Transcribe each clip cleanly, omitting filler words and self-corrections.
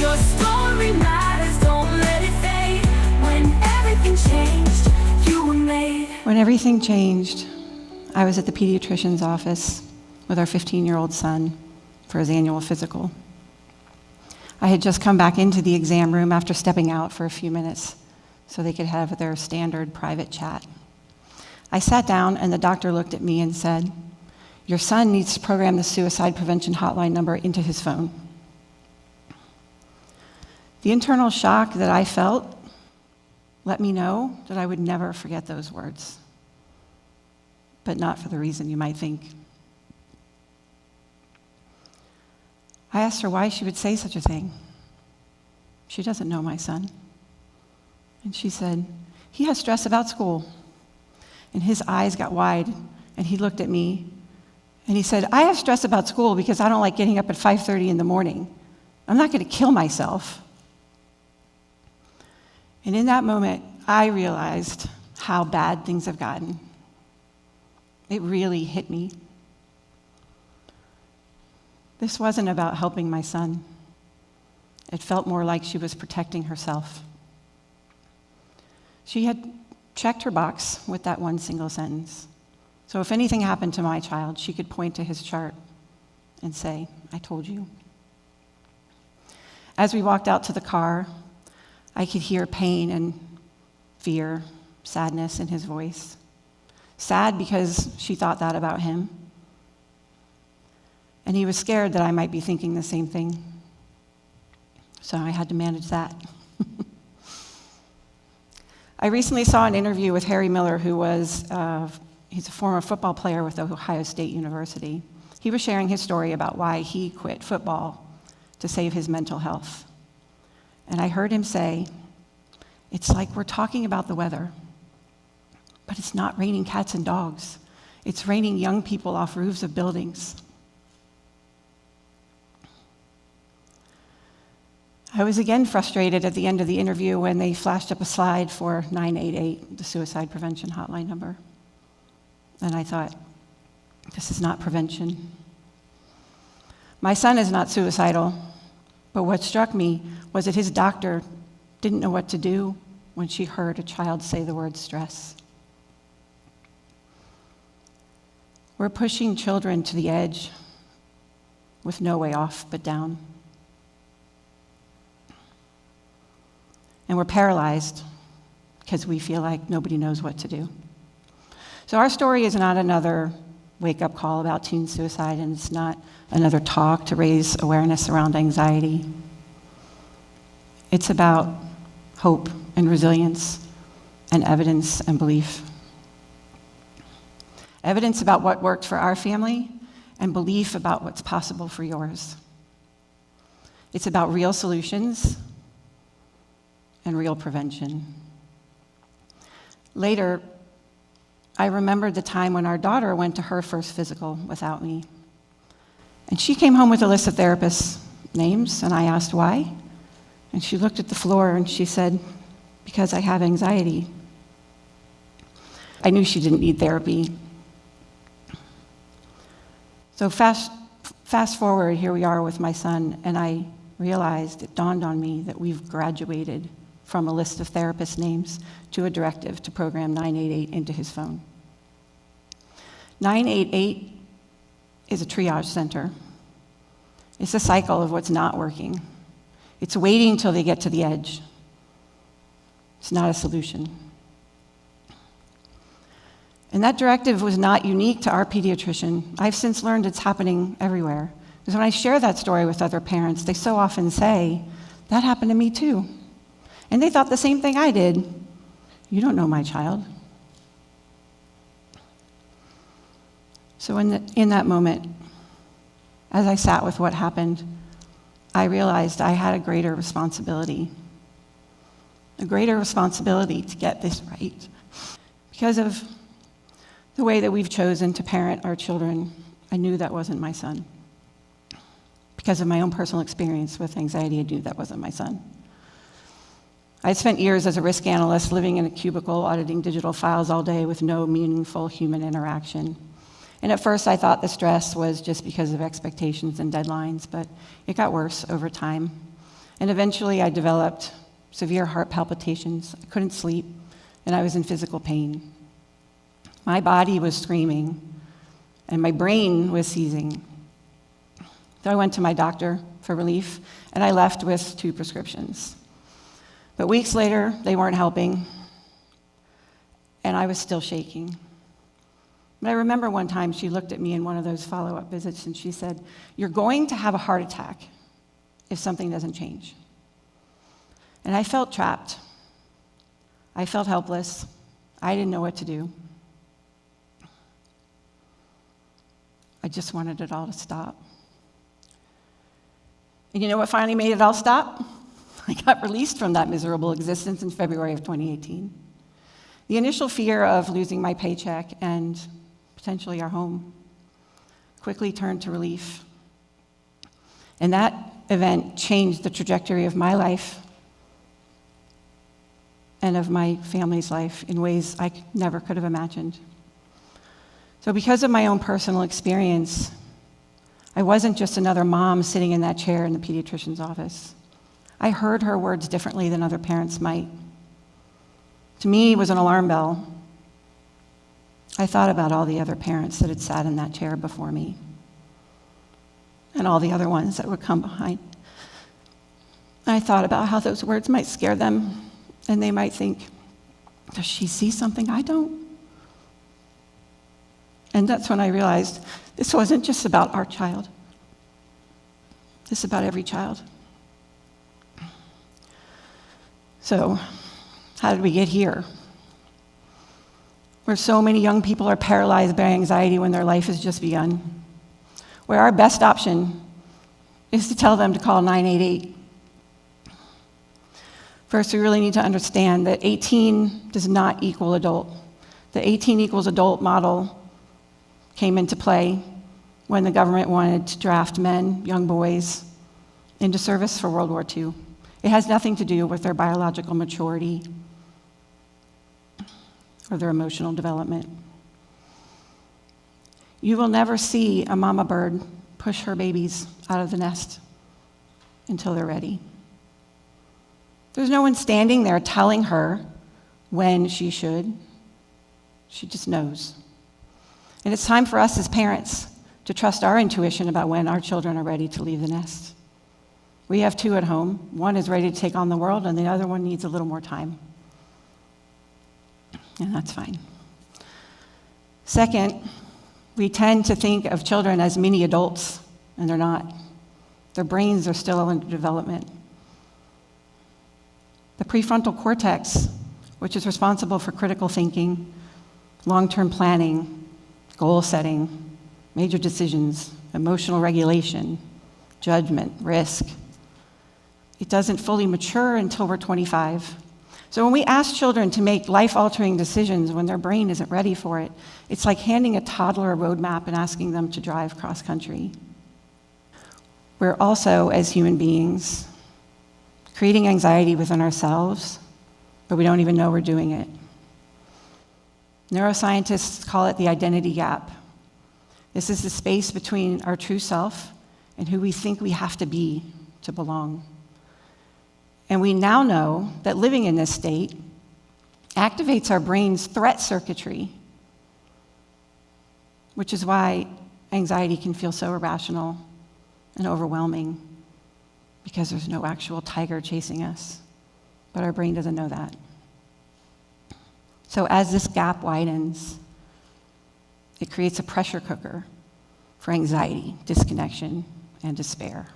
Your story matters, don't let it fade. When everything changed, you were made. When everything changed, I was at the pediatrician's office with our 15-year-old son for his annual physical. I had just come back into the exam room after stepping out for a few minutes so they could have their standard private chat. I sat down and the doctor looked at me and said, "Your son needs to program the suicide prevention hotline number into his phone." The internal shock that I felt let me know that I would never forget those words, but not for the reason you might think. I asked her why she would say such a thing. She doesn't know my son. And she said, "He has stress about school." And his eyes got wide, and he looked at me, and he said, "I have stress about school because I don't like getting up at 5:30 in the morning. I'm not going to kill myself." And in that moment, I realized how bad things have gotten. It really hit me. This wasn't about helping my son. It felt more like she was protecting herself. She had checked her box with that one single sentence. So if anything happened to my child, she could point to his chart and say, "I told you." As we walked out to the car, I could hear pain and fear, sadness in his voice. Sad because she thought that about him. And he was scared that I might be thinking the same thing. So I had to manage that. I recently saw an interview with Harry Miller, who was, he's a former football player with Ohio State University. He was sharing his story about why he quit football to save his mental health. And I heard him say, "It's like we're talking about the weather, but it's not raining cats and dogs. It's raining young people off roofs of buildings." I was again frustrated at the end of the interview when they flashed up a slide for 988, the suicide prevention hotline number. And I thought, this is not prevention. My son is not suicidal, but what struck me was that his doctor didn't know what to do when she heard a child say the word stress. We're pushing children to the edge with no way off but down. And we're paralyzed because we feel like nobody knows what to do. So our story is not another wake-up call about teen suicide, and it's not another talk to raise awareness around anxiety. It's about hope and resilience and evidence and belief. Evidence about what worked for our family and belief about what's possible for yours. It's about real solutions and real prevention. Later, I remembered the time when our daughter went to her first physical without me. And she came home with a list of therapists' names, and I asked why. And she looked at the floor and she said, "Because I have anxiety." I knew she didn't need therapy. So fast forward, here we are with my son, and I realized, it dawned on me that we've graduated from a list of therapist names to a directive to program 988 into his phone. 988 is a triage center. It's a cycle of what's not working. It's waiting till they get to the edge. It's not a solution. And that directive was not unique to our pediatrician. I've since learned it's happening everywhere. Because when I share that story with other parents, they so often say, "That happened to me too." And they thought the same thing I did. "You don't know my child." So in that moment, as I sat with what happened, I realized I had a greater responsibility to get this right. Because of the way that we've chosen to parent our children, I knew that wasn't my son. Because of my own personal experience with anxiety, I knew that wasn't my son. I spent years as a risk analyst living in a cubicle auditing digital files all day with no meaningful human interaction. And at first I thought the stress was just because of expectations and deadlines, but it got worse over time. And eventually I developed severe heart palpitations. I couldn't sleep, and I was in physical pain. My body was screaming, and my brain was seizing. So I went to my doctor for relief, and I left with 2 prescriptions. But weeks later, they weren't helping, and I was still shaking. But I remember one time she looked at me in one of those follow-up visits, and she said, "You're going to have a heart attack if something doesn't change." And I felt trapped. I felt helpless. I didn't know what to do. I just wanted it all to stop. And you know what finally made it all stop? I got released from that miserable existence in February of 2018. The initial fear of losing my paycheck and potentially our home quickly turned to relief. And that event changed the trajectory of my life and of my family's life in ways I never could have imagined. So because of my own personal experience, I wasn't just another mom sitting in that chair in the pediatrician's office. I heard her words differently than other parents might. To me, it was an alarm bell. I thought about all the other parents that had sat in that chair before me, and all the other ones that would come behind. I thought about how those words might scare them, and they might think, does she see something I don't? And that's when I realized this wasn't just about our child. This is about every child. So, how did we get here? Where so many young people are paralyzed by anxiety when their life has just begun. Where our best option is to tell them to call 988. First, we really need to understand that 18 does not equal adult. The 18 equals adult model came into play when the government wanted to draft men, young boys, into service for World War II. It has nothing to do with their biological maturity or their emotional development. You will never see a mama bird push her babies out of the nest until they're ready. There's no one standing there telling her when she should. She just knows. And it's time for us as parents to trust our intuition about when our children are ready to leave the nest. We have 2 at home. One is ready to take on the world, and the other one needs a little more time. And that's fine. Second, we tend to think of children as mini adults, and they're not. Their brains are still under development. The prefrontal cortex, which is responsible for critical thinking, long-term planning, goal setting, major decisions, emotional regulation, judgment, risk, it doesn't fully mature until we're 25. So when we ask children to make life-altering decisions when their brain isn't ready for it, it's like handing a toddler a roadmap and asking them to drive cross-country. We're also, as human beings, creating anxiety within ourselves, but we don't even know we're doing it. Neuroscientists call it the identity gap. This is the space between our true self and who we think we have to be to belong. And we now know that living in this state activates our brain's threat circuitry, which is why anxiety can feel so irrational and overwhelming, because there's no actual tiger chasing us. But our brain doesn't know that. So as this gap widens, it creates a pressure cooker for anxiety, disconnection, and despair.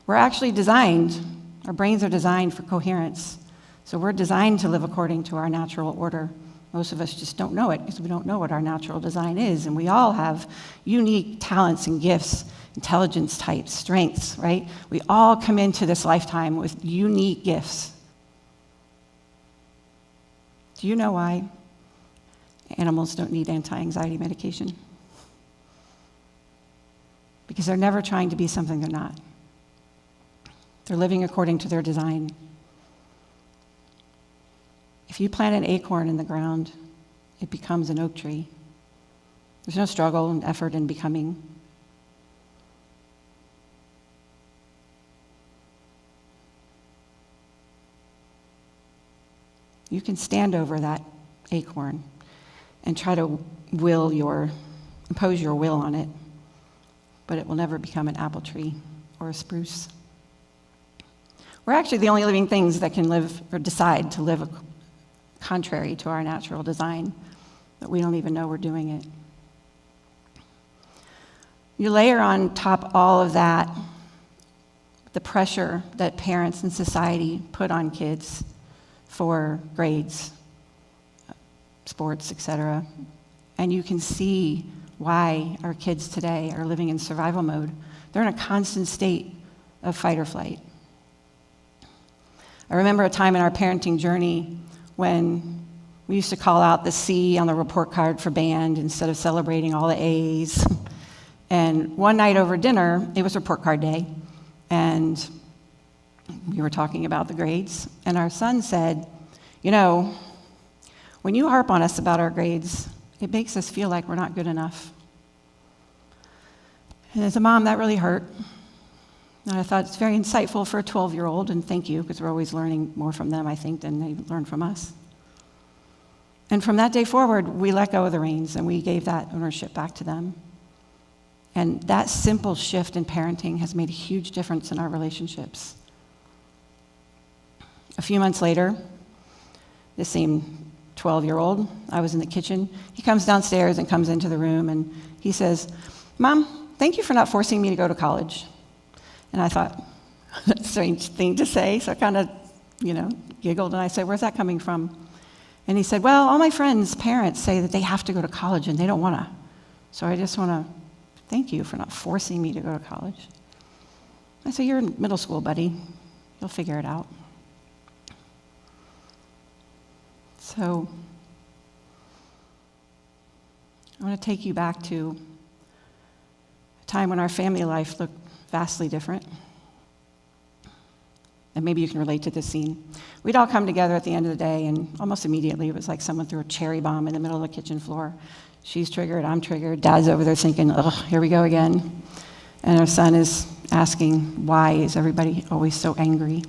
We're actually designed, our brains are designed for coherence. So we're designed to live according to our natural order. Most of us just don't know it because we don't know what our natural design is. And we all have unique talents and gifts, intelligence types, strengths, right? We all come into this lifetime with unique gifts. Do you know why animals don't need anti-anxiety medication? Because they're never trying to be something they're not. They're living according to their design. If you plant an acorn in the ground, it becomes an oak tree. There's no struggle and effort in becoming. You can stand over that acorn and try to impose your will on it, but it will never become an apple tree or a spruce. We're actually the only living things that can live or decide to live contrary to our natural design, but we don't even know we're doing it. You layer on top all of that the pressure that parents and society put on kids for grades, sports, etc., and you can see why our kids today are living in survival mode. They're in a constant state of fight or flight. I remember a time in our parenting journey when we used to call out the C on the report card for band instead of celebrating all the A's. And one night over dinner, it was report card day, and we were talking about the grades, and our son said, "You know, when you harp on us about our grades, it makes us feel like we're not good enough." And as a mom, that really hurt. And I thought it's very insightful for a 12-year-old, and thank you, because we're always learning more from them, I think, than they learn from us. And from that day forward, we let go of the reins, and we gave that ownership back to them. And that simple shift in parenting has made a huge difference in our relationships. A few months later, the same 12-year-old, I was in the kitchen, he comes downstairs and comes into the room, and he says, "Mom, thank you for not forcing me to go to college." And I thought, that's a strange thing to say, so I kind of, giggled, and I said, "Where's that coming from?" And he said, "Well, all my friends' parents say that they have to go to college, and they don't want to. So I just want to thank you for not forcing me to go to college." I said, "You're in middle school, buddy. You'll figure it out." So I want to take you back to a time when our family life looked vastly different. And maybe you can relate to this scene. We'd all come together at the end of the day, and almost immediately it was like someone threw a cherry bomb in the middle of the kitchen floor. She's triggered, I'm triggered, Dad's over there thinking, "Ugh, here we go again." And our son is asking, "Why is everybody always so angry?"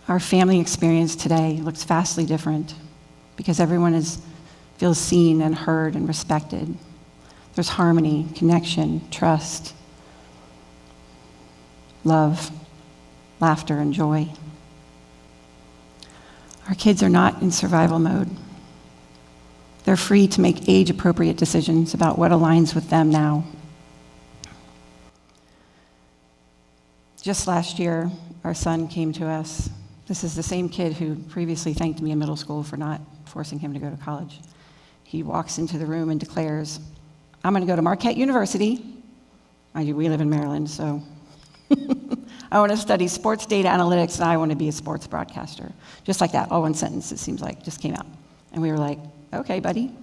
Our family experience today looks vastly different because everyone feels seen and heard and respected. There's harmony, connection, trust, love, laughter, and joy. Our kids are not in survival mode. They're free to make age-appropriate decisions about what aligns with them now. Just last year, our son came to us. This is the same kid who previously thanked me in middle school for not forcing him to go to college. He walks into the room and declares, "I'm going to go to Marquette University." Mind you, we live in Maryland, so "I want to study sports data analytics, and I want to be a sports broadcaster." Just like that, all one sentence, it seems like, just came out. And we were like, "Okay, buddy."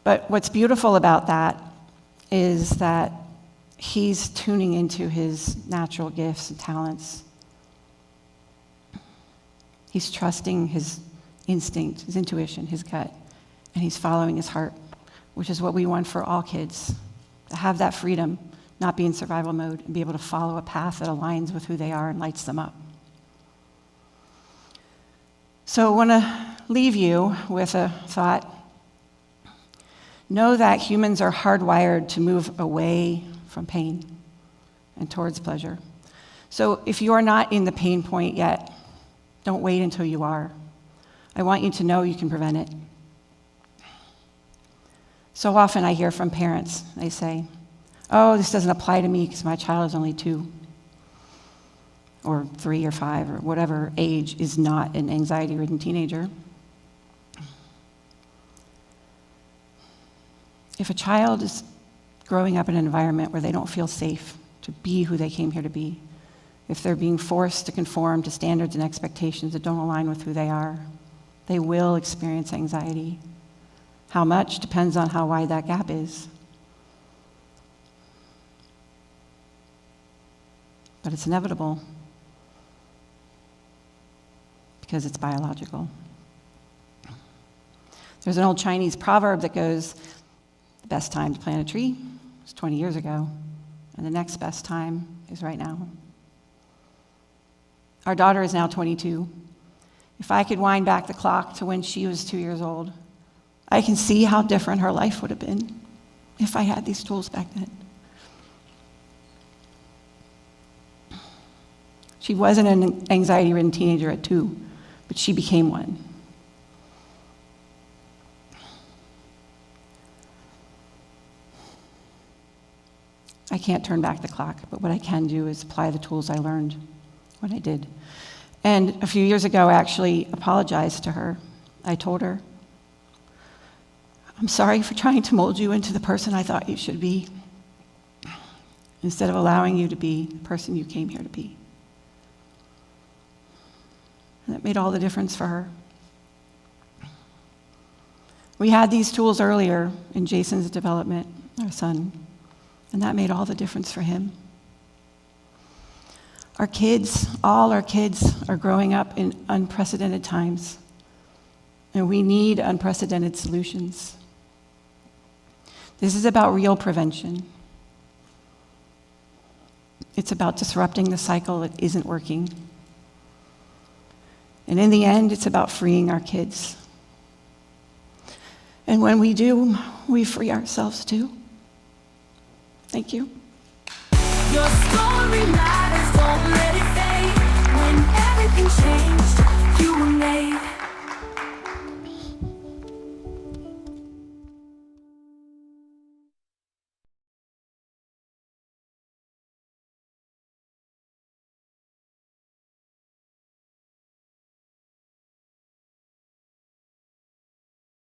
But what's beautiful about that is that he's tuning into his natural gifts and talents. He's trusting his instinct, his intuition, his gut, and he's following his heart, which is what we want for all kids, to have that freedom, not be in survival mode, and be able to follow a path that aligns with who they are and lights them up. So I want to leave you with a thought. Know that humans are hardwired to move away from pain and towards pleasure. So if you are not in the pain point yet, don't wait until you are. I want you to know you can prevent it. So often I hear from parents, they say, "Oh, this doesn't apply to me because my child is only 2 or 3 or 5 or whatever age is not an anxiety-ridden teenager." If a child is growing up in an environment where they don't feel safe to be who they came here to be, if they're being forced to conform to standards and expectations that don't align with who they are, they will experience anxiety. How much depends on how wide that gap is. But it's inevitable because it's biological. There's an old Chinese proverb that goes, "The best time to plant a tree was 20 years ago, and the next best time is right now." Our daughter is now 22. If I could wind back the clock to when she was 2 years old, I can see how different her life would have been if I had these tools back then. She wasn't an anxiety-ridden teenager at 2, but she became one. I can't turn back the clock, but what I can do is apply the tools I learned when I did. And a few years ago, I actually apologized to her. I told her, I'm sorry for trying to mold you into the person I thought you should be, instead of allowing you to be the person you came here to be. And that made all the difference for her. We had these tools earlier in Jason's development, our son, and that made all the difference for him. Our kids, all our kids, are growing up in unprecedented times, and we need unprecedented solutions. This is about real prevention. It's about disrupting the cycle that isn't working. And in the end, it's about freeing our kids. And when we do, we free ourselves too. Thank you. Your story matters, don't let it fade. When everything changed, you were made.